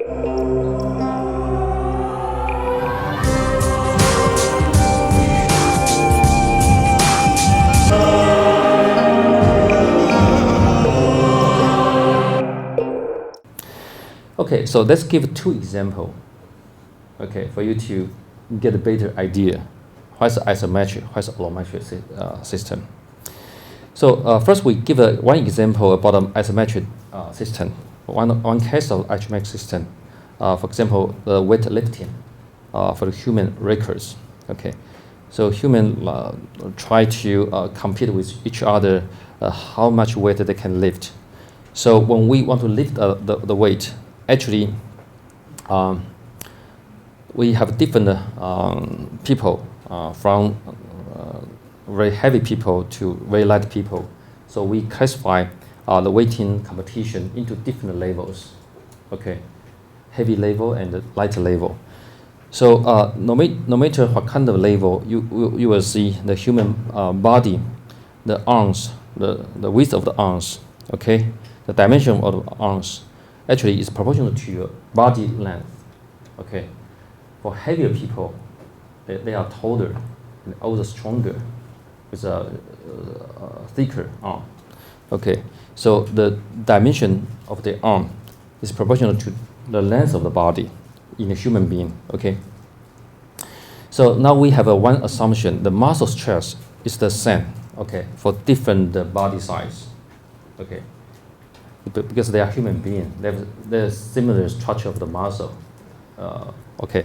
Okay, so let's give two examples, okay, for you to get a better idea. What's isometric, what's allometric system? So first we give one example about an isometric system. One case of isometric system, for example, the weightlifting for the human records. Okay, so human try to compete with each other how much weight they can lift. So when we want to lift the weight, actually, we have different people from very heavy people to very light people. So we classify the weighting competition into different levels. Okay, heavy level and light level. So no matter what kind of level, you will see the human body, the arms, the width of the arms. Okay, the dimension of the arms actually is proportional to your body length. Okay, for heavier people, they are taller and also stronger with a thicker arm. Okay, so the dimension of the arm is proportional to the length of the body in a human being. Okay, so now we have one assumption: the muscle stress is the same. Okay, for different body size. Okay, because they are human beings, they have similar structure of the muscle. Okay,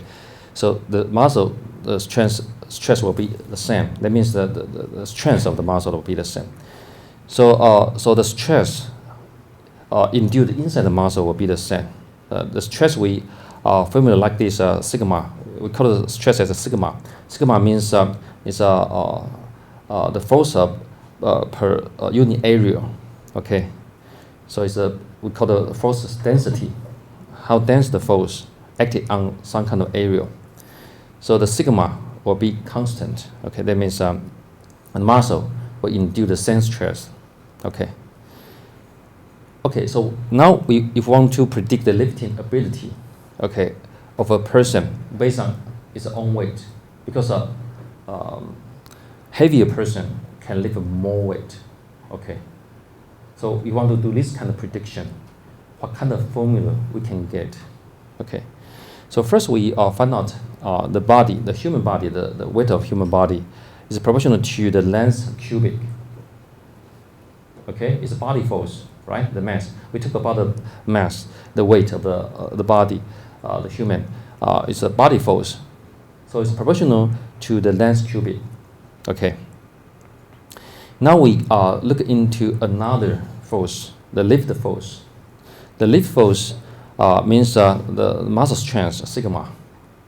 so the muscle, the stress will be the same. That means that the strength of the muscle will be the same. So so the stress induced inside the muscle will be the same. The stress we formula like this sigma. We call the stress as a sigma. Sigma means is the force per unit area. Okay, so it's we call the force density. How dense the force acted on some kind of area. So the sigma will be constant. Okay, that means the muscle will induce the same stress. Okay. Okay, so now if we want to predict the lifting ability, okay, of a person based on its own weight, because a heavier person can lift more weight. Okay, so we want to do this kind of prediction. What kind of formula we can get? Okay, so first we find out the body, the human body, the weight of human body is proportional to the length cubic. Okay, it's a body force, right? The mass. We talk about the mass, the weight of the body, the human. It's a body force, so it's proportional to the length cubic. Okay. Now we look into another force, the lift force. The lift force means the muscle strength sigma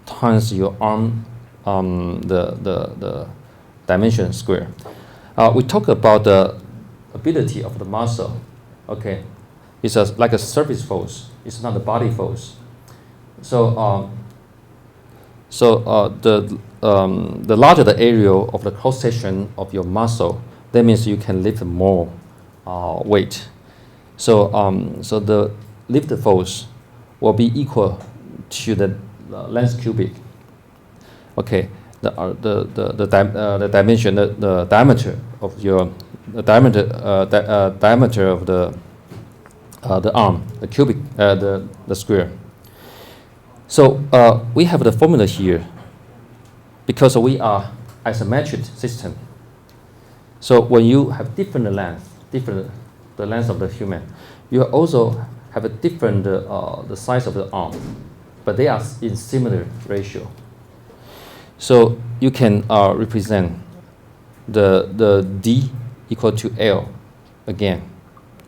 times your arm the dimension square. We talk about the ability of the muscle. Okay, it's like a surface force. It's not a body force. So the larger the area of the cross section of your muscle, that means you can lift more weight. So so the lift force will be equal to the length cubic. Okay, the dimension, the diameter of your diameter of the arm, the cubic, the square. So we have the formula here because we are isometric system. So when you have different length, the length of the human, you also have a different the size of the arm, but they are in similar ratio. So you can represent the D equal to L again,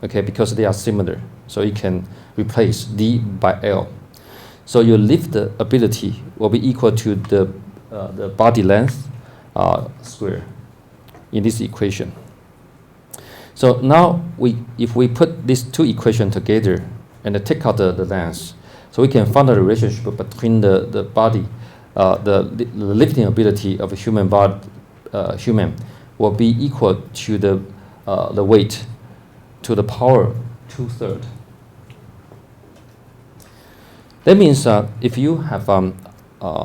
okay, because they are similar. So you can replace D by L. So your lift ability will be equal to the body length square in this equation. So now if we put these two equations together and take out the length, so we can find a relationship between the body, the lifting ability of a human body, human will be equal to the weight to the power 2/3. That means if you have a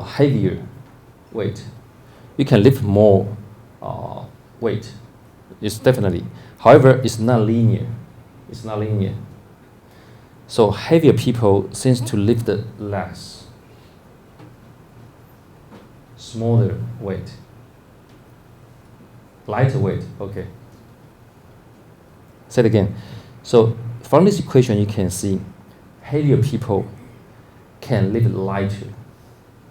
heavier weight, you can lift more weight. It's definitely. However, it's not linear. It's not linear. So heavier people seems to lift less. Smaller weight. Lighter weight. Okay. Say it again. So from this equation, you can see heavier people can lift lighter,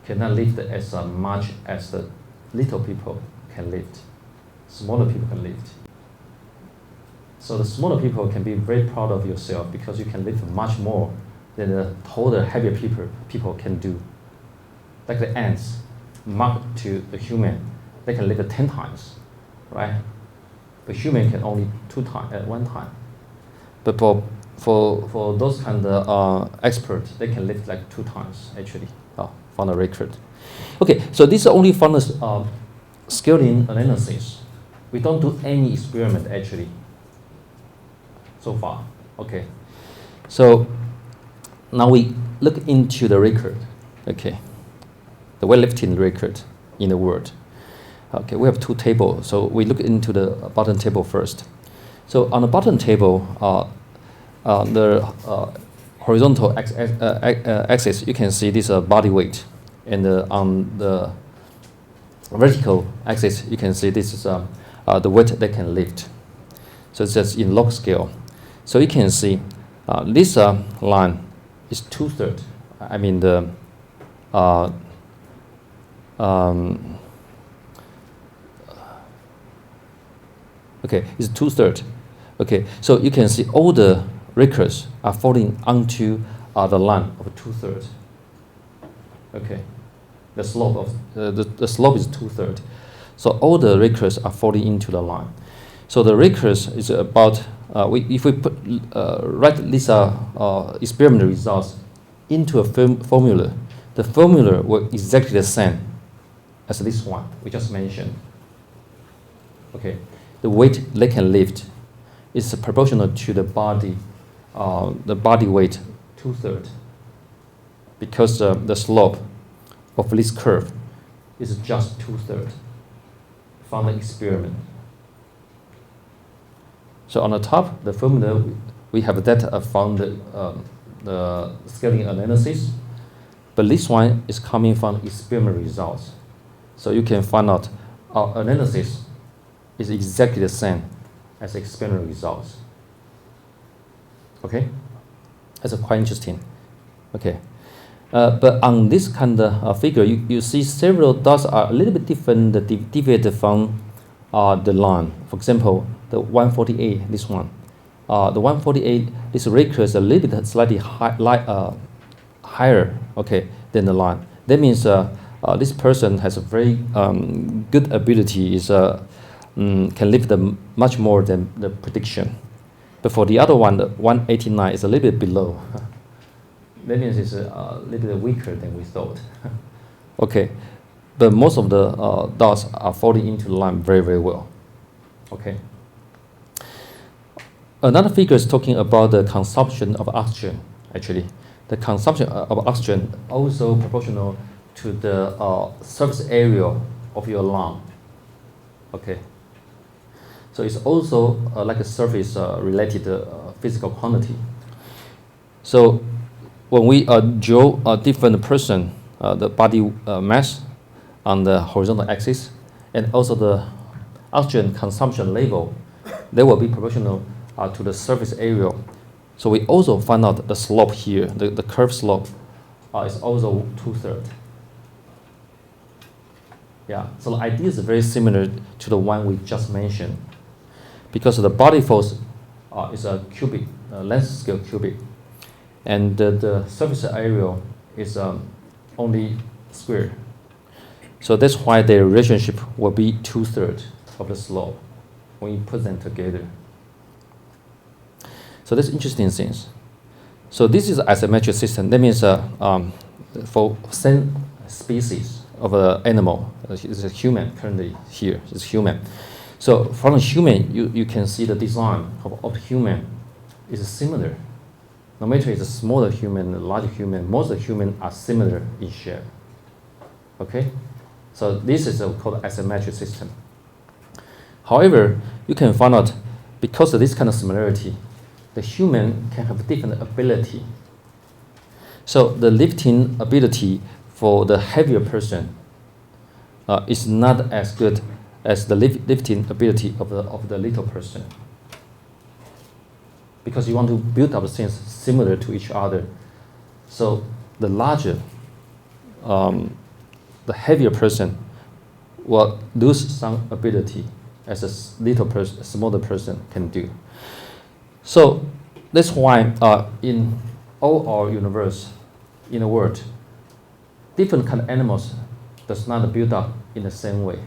cannot lift as much as the little people can lift. Smaller people can lift. So the smaller people can be very proud of yourself because you can lift much more than the taller, heavier people can do. Like the ants, marked to the human, they can lift 10 times, right? The human can only 2 times at one time. But for those kind of experts, they can lift like 2 times actually, from the record. Okay, so this is only from the scaling analysis. We don't do any experiment actually so far. Okay, so now we look into the record. Okay, the weightlifting record in the world. Okay, we have 2 tables. So we look into the bottom table first. So on the bottom table, the horizontal axis, you can see this body weight, and on the vertical axis, you can see this is the weight they can lift. So it's just in log scale. So you can see this line is 2/3. I mean the okay, it's 2/3. Okay, so you can see all the records are falling onto the line of 2/3. Okay, the slope of the slope is 2/3. So all the records are falling into the line. So the records is about if we write these experiment results into a formula, the formula will exactly the same as this one we just mentioned. Okay, the weight they can lift is proportional to the body weight 2/3, because the slope of this curve is just 2/3 from the experiment. So on the top, the formula we have that from the scaling analysis, but this one is coming from experiment results. So you can find out our analysis is exactly the same as experiment results. Okay, that's quite interesting. Okay, but on this kind of figure, you see several dots are a little bit different, deviated from the line. For example, the 148, this one. The 148, this record is a little bit slightly higher, okay, than the line. That means this person has a very good ability, can lift much more than the prediction. But for the other one, the 189 is a little bit below. That means it's a little bit weaker than we thought. Okay, but most of the dots are falling into the line very, very well. Okay. Another figure is talking about the consumption of oxygen. Actually, the consumption of oxygen also proportional to the surface area of your lung. Okay. So it's also like a surface related physical quantity. So when we draw a different person, the body mass on the horizontal axis, and also the oxygen consumption level, they will be proportional to the surface area. So we also find out the slope here, the curve slope is also 2/3. Yeah, so the idea is very similar to the one we just mentioned, because the body force is a cubic, length scale cubic, and the surface area is only square. So that's why their relationship will be 2/3 of the slope when you put them together. So that's interesting things. So this is an isometric system. That means for same species of an animal, it's a human currently here, it's human. So from a human, you can see the design of human is similar No matter it's a smaller human, a larger human, most of the humans are similar in shape. Okay? So this is called isometric system. However, you can find out because of this kind of similarity, the human can have different ability. So the lifting ability for the heavier person is not as good as the lifting ability of the little person. Because you want to build up things similar to each other. So the larger, the heavier person will lose some ability as a little person, smaller person can do. So that's why in all our universe, in the world, different kind of animals does not build up in the same way.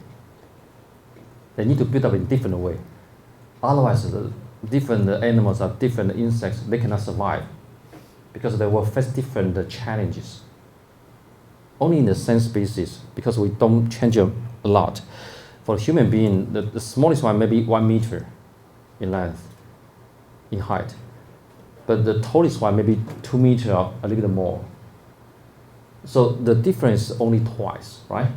They need to build up in different way. Otherwise, the different animals or different insects, they cannot survive because they will face different challenges. Only in the same species, because we don't change a lot. For a human being, the smallest one may be 1 meter in length, in height. But the tallest one may be 2 meters or a little bit more. So the difference is only twice, right?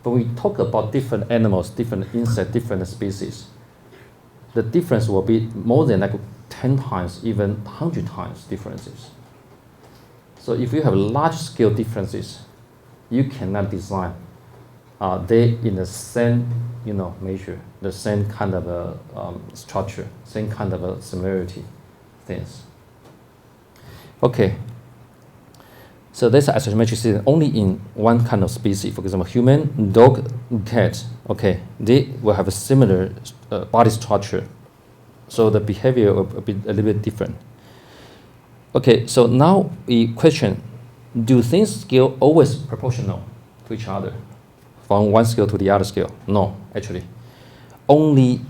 But we talk about different animals, different insects, different species. The difference will be more than like 10 times, even 100 times differences. So if you have large scale differences, you cannot design they in the same measure, the same kind of structure, same kind of similarity things. Okay. So that's isometric system only in one kind of species. For example, human, dog, cat. Okay, they will have a similar body structure, so the behavior will be a little bit different. Okay, so now we question: do things scale always proportional to each other, from one scale to the other scale? No, actually, only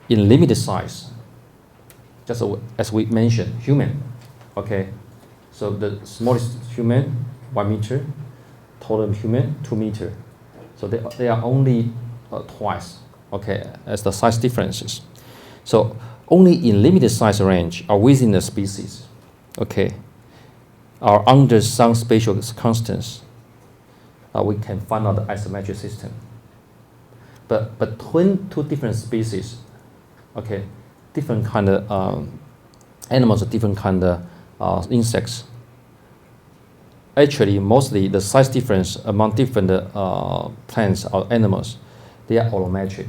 in limited size. Just as we mentioned, human. Okay. So the smallest human, 1 meter, taller human, 2 meters. So they are only twice, okay, as the size differences. So only in limited size range or within the species, okay, or under some spatial constants, we can find out the isometric system. But between two different species, okay, different kind of animals, different kind of insects. Actually, mostly the size difference among different plants or animals, they are allometric.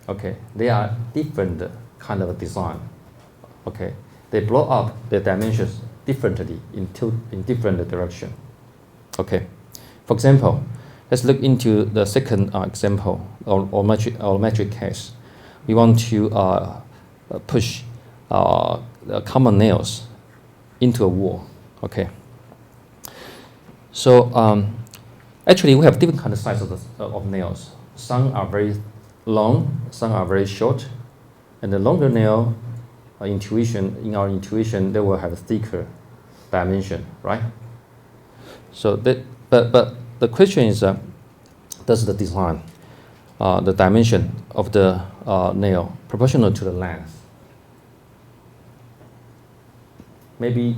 Okay, they are different kind of design. Okay, they blow up their dimensions differently in different direction. Okay, for example, let's look into the second example, allometric case. We want to push common nails into a wall. Okay. So actually, we have different kind of sizes of nails. Some are very long, some are very short, and the longer nail, in our intuition, they will have a thicker dimension, right? So but the question is, does the design, the dimension of the nail proportional to the length? Maybe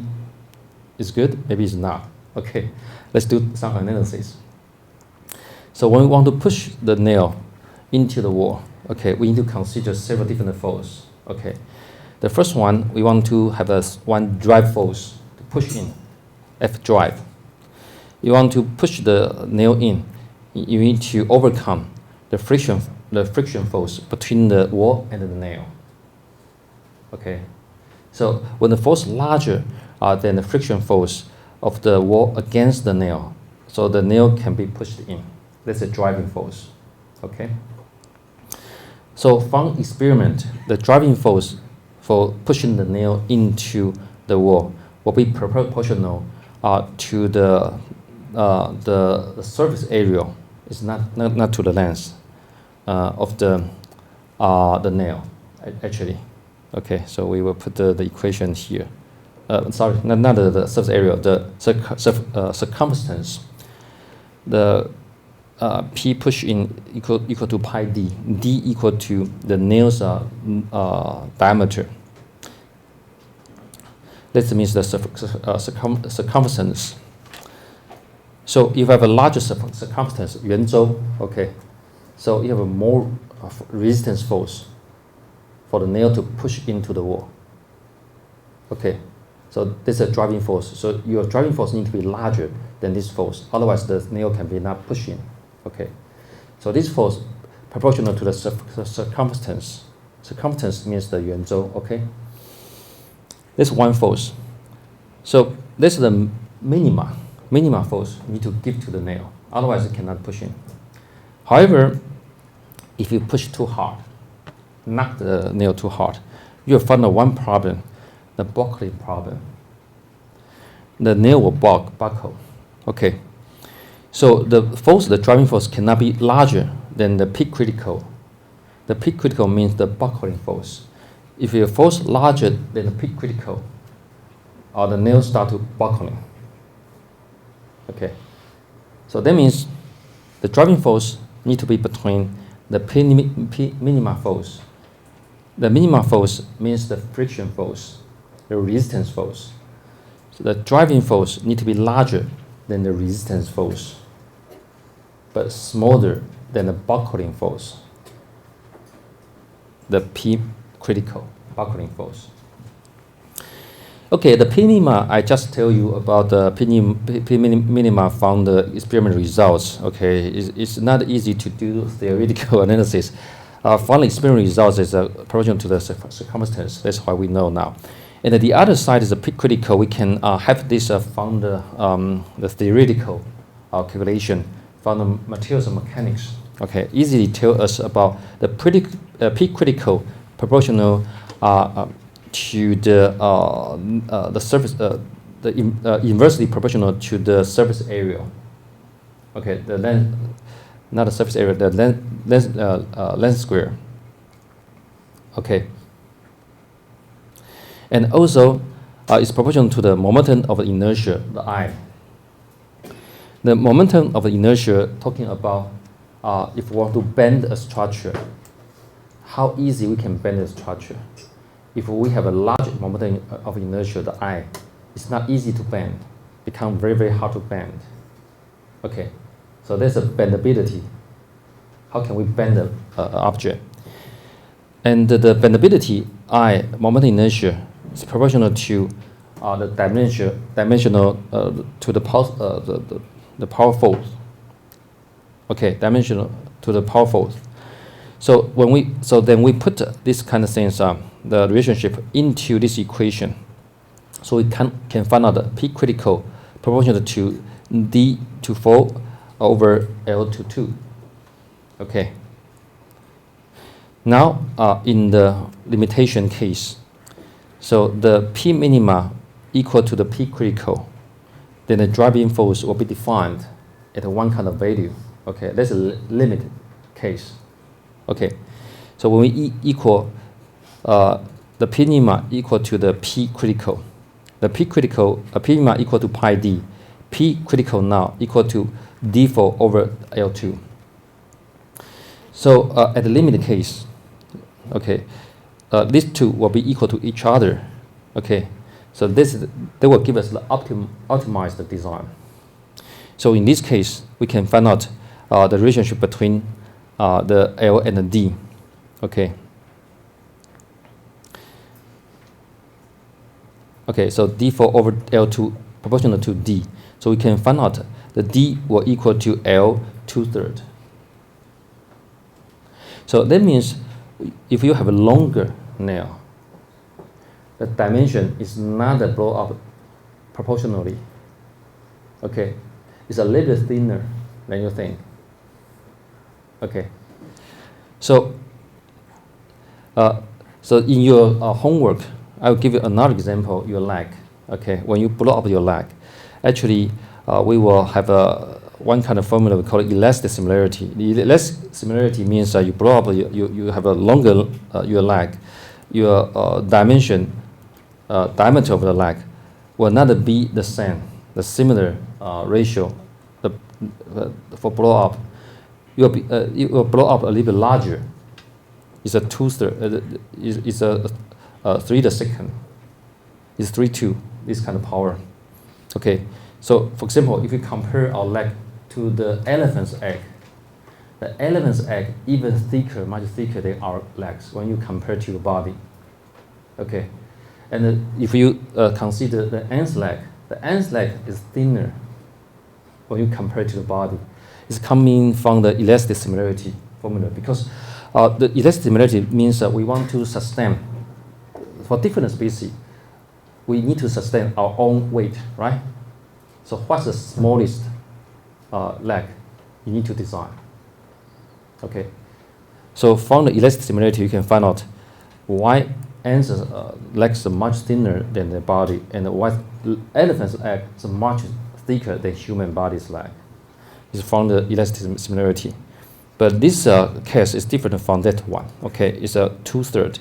it's good, maybe it's not. Okay, let's do some analysis. So when we want to push the nail into the wall, okay, we need to consider several different forces. Okay, the first one, we want to have one drive force to push in, F drive. You want to push the nail in, you need to overcome the friction force between the wall and the nail. Okay, so when the force larger than the friction force of the wall against the nail, so the nail can be pushed in. That's a driving force. Okay. So from experiment, the driving force for pushing the nail into the wall will be proportional to the surface area. It's not to the length of the nail, actually. Okay, so we will put the equation here. Sorry, not the surface area, the circumference. The P push in equal to pi d. D equal to the nail's diameter. This means the circumference. So if you have a larger circumference, 圆周, okay, so you have a more resistance force for the nail to push into the wall. Okay, so this is a driving force. So your driving force needs to be larger than this force. Otherwise, the nail can be not pushing. Okay, so this force proportional to the circumference. Circumference means the 圆周. Okay, this is one force. So this is the minima force you need to give to the nail. Otherwise, it cannot push in. However, if you push too hard, knock the nail too hard, you'll find one problem, the buckling problem. The nail will buckle. Okay. So the force, the driving force, cannot be larger than the peak critical. The peak critical means the buckling force. If your force larger than the peak critical, the nail start to buckling. Okay. So that means the driving force need to be between the minima force. The minima force means the friction force, the resistance force. So the driving force need to be larger than the resistance force, but smaller than the buckling force, the P critical buckling force. Okay, the P minima, I just tell you about the P minima from the experiment results. Okay, it's not easy to do theoretical analysis. From the experiment results is proportional to the circumference. That's why we know now. And the other side is the P critical. We can have this from the theoretical calculation from the materials and mechanics. Okay, easily tell us about the P critical proportional to the surface, inversely proportional to the surface area. Okay, the length, not the surface area, the length square. Okay, and also it's proportional to the momentum of inertia, the I. The momentum of inertia, talking about if we want to bend a structure, how easy we can bend a structure. If we have a large momentum of inertia, the I, it's not easy to bend, become very, very hard to bend. Okay, so there's a bendability. How can we bend an object? And the bendability, I, momentum inertia, is proportional to the dimensional to the power force. Okay, dimensional to the power force. So then we put this kind of things, the relationship into this equation, so we can find out the P critical proportional to D to 4 over L to 2. Okay. Now in the limitation case, so the P minima equal to the P critical, then the driving force will be defined at one kind of value. Okay, that's a limited case. Okay, so when we equal the P minima equal to the P critical, the P critical, P minima equal to pi d, P critical now equal to d4 over L2. So at the limited case, okay, these two will be equal to each other. Okay, so they will give us the optimized design. So in this case, we can find out the relationship between the L and the D. Okay. Okay, so D4 over L2 proportional to D. So we can find out the D will equal to L 2/3. So that means if you have a longer nail, the dimension is not a blow up proportionally. Okay, it's a little bit thinner than you think. Okay, so in your homework, I will give you another example. Your leg. Okay, when you blow up your leg, actually we will have one kind of formula we call it elastic similarity. The elastic similarity means you blow up, you have a longer your leg, your diameter of the leg will not be the same, the similar ratio for blow up. It will blow up a little bit larger. It's a 3 to 2. is 3-2, this kind of power. Okay, so for example, if we compare our leg to the elephant's egg, the elephant's egg even thicker, much thicker than our legs when you compare to your body. Okay, and if you consider the ant's leg is thinner when you compare to the body. It's coming from the elastic similarity formula, because the elastic similarity means that we want to sustain, for different species, we need to sustain our own weight, right? So what's the smallest leg you need to design? Okay, so from the elastic similarity, you can find out why ants' legs are much thinner than the body, and why elephant's leg is much thicker than human body's leg. It's from the elastic similarity. But this case is different from that one. Okay, it's a 2/3.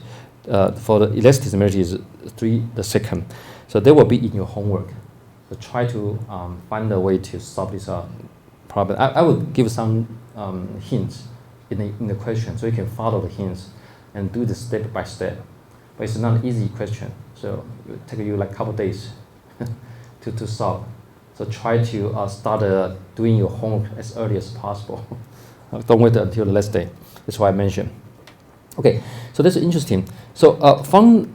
For the elastic similarity is 3/2. So they will be in your homework. So try to find a way to solve this problem. I will give some hints in the question, so you can follow the hints and do this step by step. But it's not an easy question, so it will take you like a couple days to solve. So try to start doing your homework as early as possible. Don't wait until the last day. That's why I mentioned. Okay, so that's interesting. So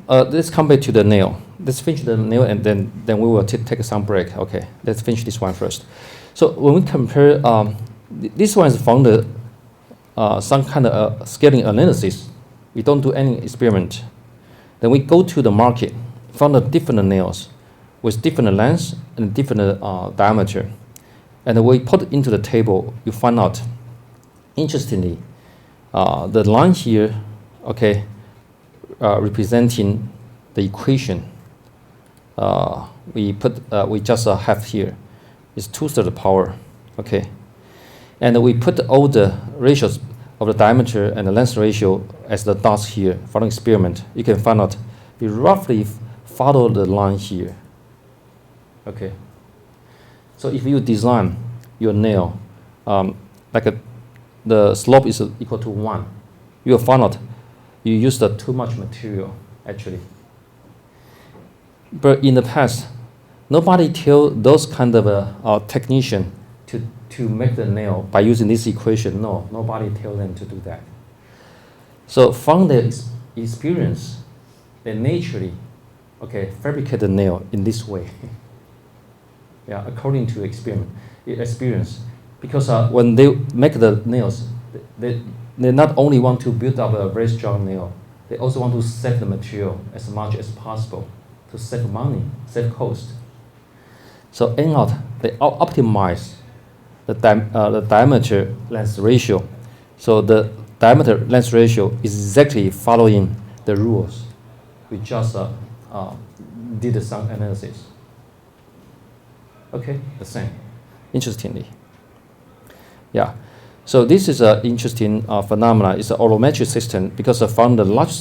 let's come back to the nail. Let's finish the nail, and then we will take some break. Okay, let's finish this one first. So when we compare, this one is from the some kind of scaling analysis. We don't do any experiment. Then we go to the market, found the different nails with different lengths and different diameter, and we put it into the table. You find out, interestingly, the line here, okay, representing the equation we just have here is 2/3 power, okay, and we put all the ratios of the diameter and the length ratio as the dots here. For the experiment, you can find out you roughly follow the line here. Okay, so if you design your nail the slope is equal to 1, you will find out you used too much material actually. But in the past, nobody tell those kind of technician to make the nail by using this equation. No, nobody tell them to do that. So from the experience, they naturally, okay, fabricate the nail in this way. Yeah, according to experience, because when they make the nails, they not only want to build up a very strong nail, they also want to save the material as much as possible to save money, save cost. So end out, they optimize the diameter length ratio. So the diameter length ratio is exactly following the rules. We just did some analysis. Okay, the same. Interestingly, yeah. So this is an interesting phenomenon. It's an allometric system because from the large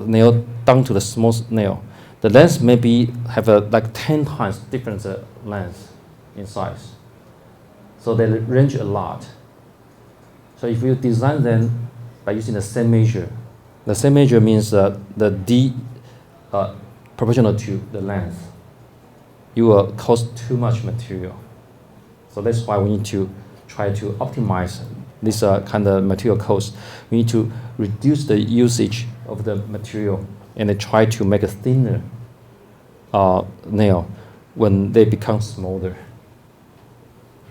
nail down to the small nail, the length maybe have like 10 times different length in size. So they range a lot. So if you design them by using the same measure means the D proportional to the length, you will cost too much material. So that's why we need to try to optimize this kind of material cost. We need to reduce the usage of the material and try to make a thinner nail when they become smaller,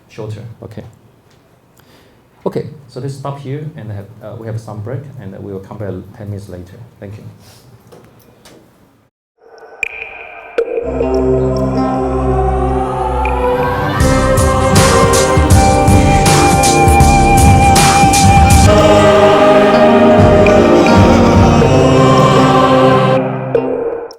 shorter. Okay. Okay, so let's stop here and we have some break, and we will come back 10 minutes later. Thank you.